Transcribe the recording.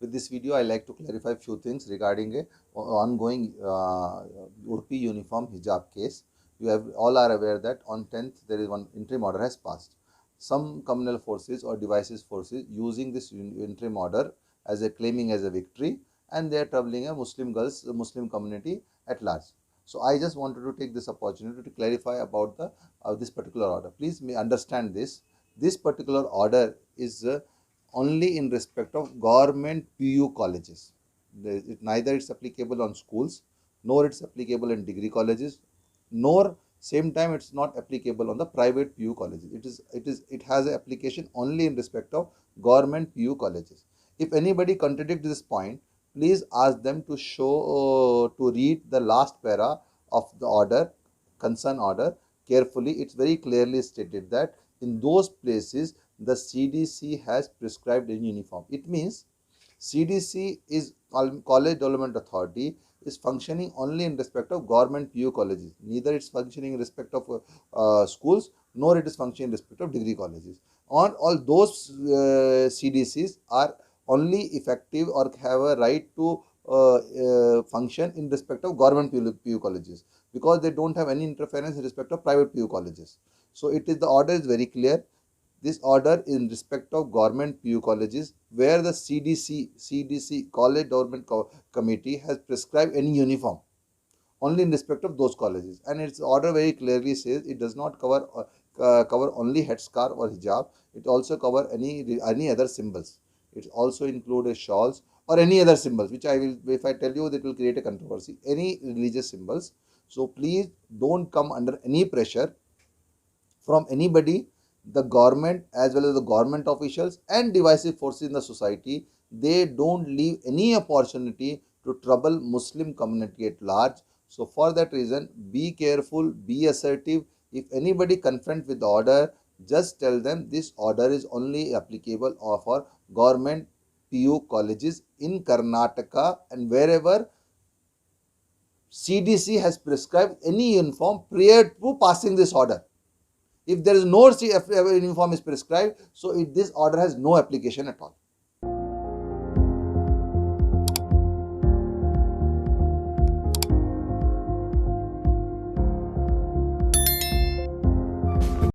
With this video, I like to clarify few things regarding a ongoing Udupi uniform hijab case. You have all are aware that on 10th there is one interim order has passed. Some communal forces or divisive forces using this interim order as a claiming as a victory, and they are troubling a Muslim community at large. So I just wanted to take this opportunity to clarify about the this particular order. Please understand this. This particular order is only in respect of government PU colleges. Neither it's applicable on schools, nor it's applicable in degree colleges, nor same time it's not applicable on the private PU colleges. It has an application only in respect of government PU colleges. If anybody contradicts this point, please ask them to show to read the last para of the order, concern order carefully. It's very clearly stated that in those places the CDC has prescribed in uniform. It means CDC is College Development Authority is functioning only in respect of government PU colleges. Neither it's functioning in respect of schools, nor it is functioning in respect of degree colleges. On all those CDCs are only effective or have a right to function in respect of government PU colleges, because they don't have any interference in respect of private PU colleges. So it is, the order is very clear. This order in respect of government PU colleges where the CDC College Development Committee has prescribed any uniform only in respect of those colleges, and its order very clearly says it does not cover only headscarf or hijab. It also cover any other symbols. It also includes shawls or any other symbols, which I will, if I tell you, that will create a controversy. Any religious symbols. So please don't come under any pressure from anybody. The government as well as the government officials and divisive forces in the society, they don't leave any opportunity to trouble Muslim community at large. So for that reason, be careful, be assertive. If anybody confront with the order, just tell them this order is only applicable for government PU colleges in Karnataka and wherever CDC has prescribed any uniform prior to passing this order. If there is no uniform is prescribed, so this order has no application at all.